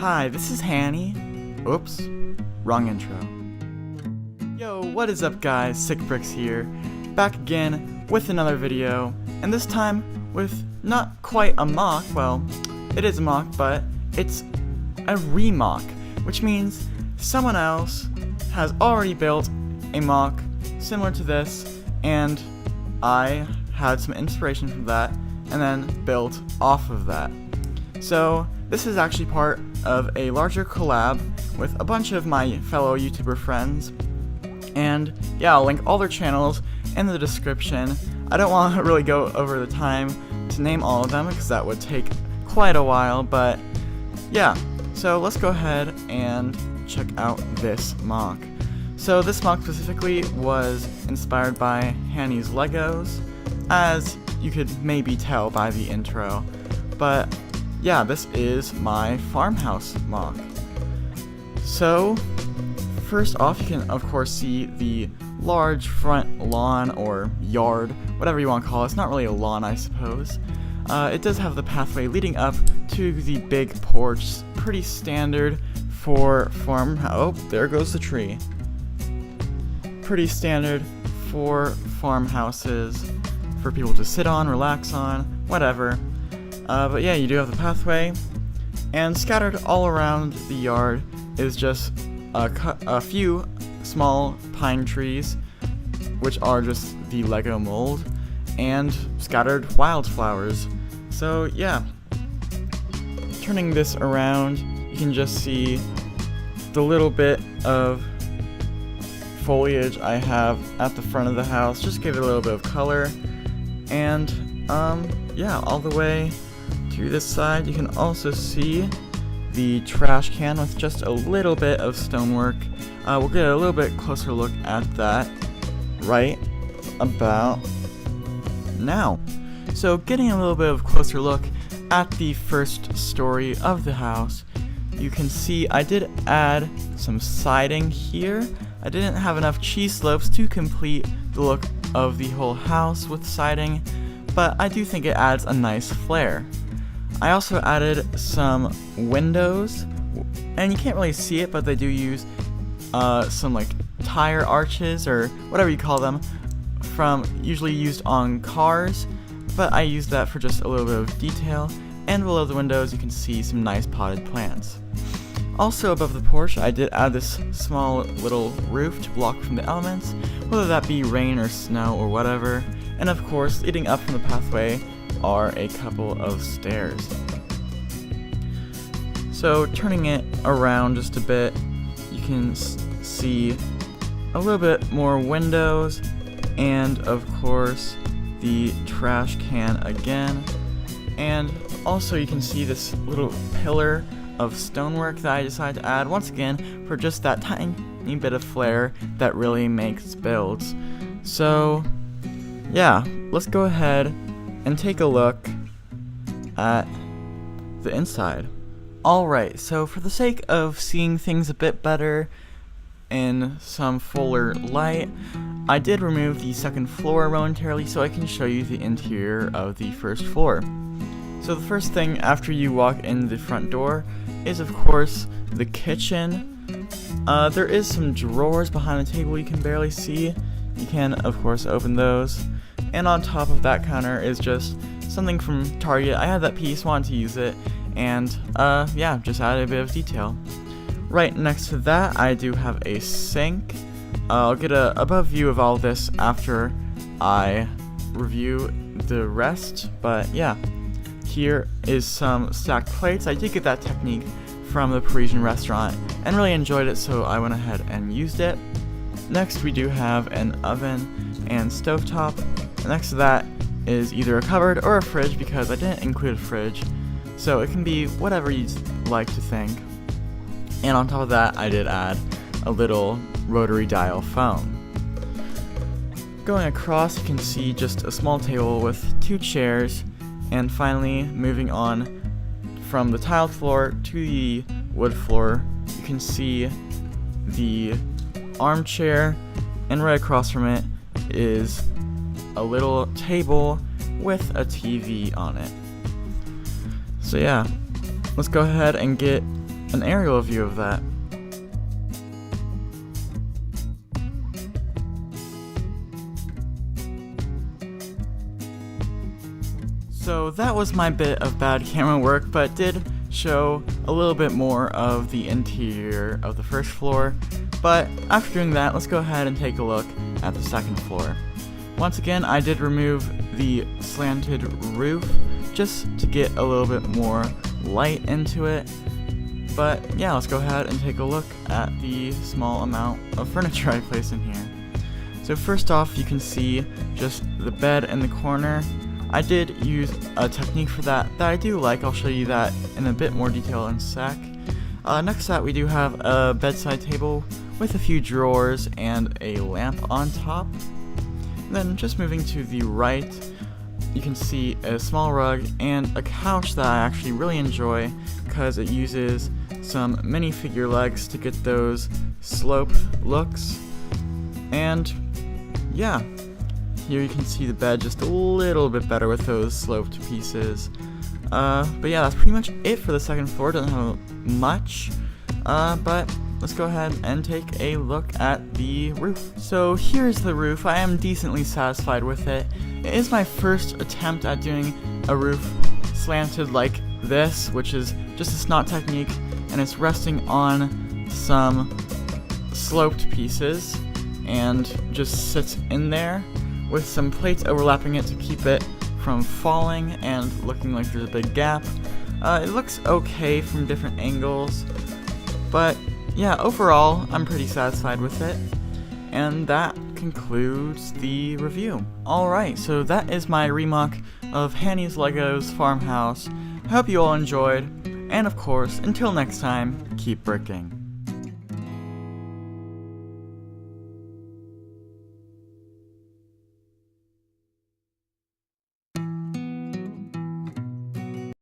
Hi, this is Hani. Oops, wrong intro. Yo, what is up guys, SickBricks here, back again with another video, and this time with not quite a MOC, well, it is a MOC, but it's a ReMOC, which means someone else has already built a MOC similar to this, and I had some inspiration from that, and then built off of that. So, this is actually part of a larger collab with a bunch of my fellow YouTuber friends, and yeah, I'll link all their channels in the description. I don't want to really go over the time to name all of them because that would take quite a while, but yeah, so let's go ahead and check out this MOC. So this MOC specifically was inspired by Hani's Legos, as you could maybe tell by the intro, but yeah, this is my farmhouse MOC. So, first off, you can of course see the large front lawn or yard, whatever you want to call it. It's not really a lawn, I suppose. It does have the pathway leading up to the big porch. Pretty standard for oh, there goes the tree. Pretty standard for farmhouses, for people to sit on, relax on, whatever. But yeah, you do have the pathway, and scattered all around the yard is just a few small pine trees, which are just the Lego mold, and scattered wildflowers. So yeah, turning this around, you can just see the little bit of foliage I have at the front of the house, just give it a little bit of color, and yeah, all the way to this side you can also see the trash can with just a little bit of stonework. We'll get a little bit closer look at that right about now. So getting a little bit of closer look at the first story of the house, you can see I did add some siding here. I didn't have enough cheese slopes to complete the look of the whole house with siding, but I do think it adds a nice flair. I also added some windows, and you can't really see it, but they do use some like tire arches or whatever you call them, from usually used on cars, but I used that for just a little bit of detail. And below the windows you can see some nice potted plants. Also above the porch I did add this small little roof to block from the elements, whether that be rain or snow or whatever, and of course leading up from the pathway are a couple of stairs. So turning it around just a bit, you can see a little bit more windows, and of course the trash can again, and also you can see this little pillar of stonework that I decided to add once again for just that tiny bit of flair that really makes builds. So yeah, let's go ahead and take a look at the inside. Alright, so for the sake of seeing things a bit better in some fuller light, I did remove the second floor momentarily so I can show you the interior of the first floor. So the first thing after you walk in the front door is of course the kitchen. There is some drawers behind the table you can barely see. You can of course open those. And on top of that counter is just something from Target. I had that piece, wanted to use it, and yeah, just added a bit of detail. Right next to that I do have a sink. I'll get a above view of all this after I review the rest, but yeah. Here is some stacked plates. I did get that technique from the Parisian restaurant and really enjoyed it, so I went ahead and used it. Next we do have an oven and stovetop. Next to that is either a cupboard or a fridge because I didn't include a fridge, so it can be whatever you'd like to think. And on top of that I did add a little rotary dial phone. Going across you can see just a small table with two chairs, and finally moving on from the tiled floor to the wood floor you can see the armchair, and right across from it is a little table with a TV on it. So yeah, let's go ahead and get an aerial view of that. So that was my bit of bad camera work, but did show a little bit more of the interior of the first floor. But after doing that, let's go ahead and take a look at the second floor. Once again, I did remove the slanted roof just to get a little bit more light into it. But yeah, let's go ahead and take a look at the small amount of furniture I placed in here. So first off, you can see just the bed in the corner. I did use a technique for that I do like. I'll show you that in a bit more detail in a sec. Next to that, we do have a bedside table with a few drawers and a lamp on top. And then just moving to the right, you can see a small rug and a couch that I actually really enjoy because it uses some minifigure legs to get those sloped looks. And yeah, here you can see the bed just a little bit better with those sloped pieces. But yeah, that's pretty much it for the second floor. Doesn't have much, but let's go ahead and take a look at the roof. So here's the roof. I am decently satisfied with it. It is my first attempt at doing a roof slanted like this, which is just a snot technique, and it's resting on some sloped pieces and just sits in there with some plates overlapping it to keep it from falling and looking like there's a big gap. It looks okay from different angles, but yeah, overall I'm pretty satisfied with it. And that concludes the review. Alright, so that is my ReMOC of Hani's Legos Farmhouse. I hope you all enjoyed, and of course, until next time, keep bricking.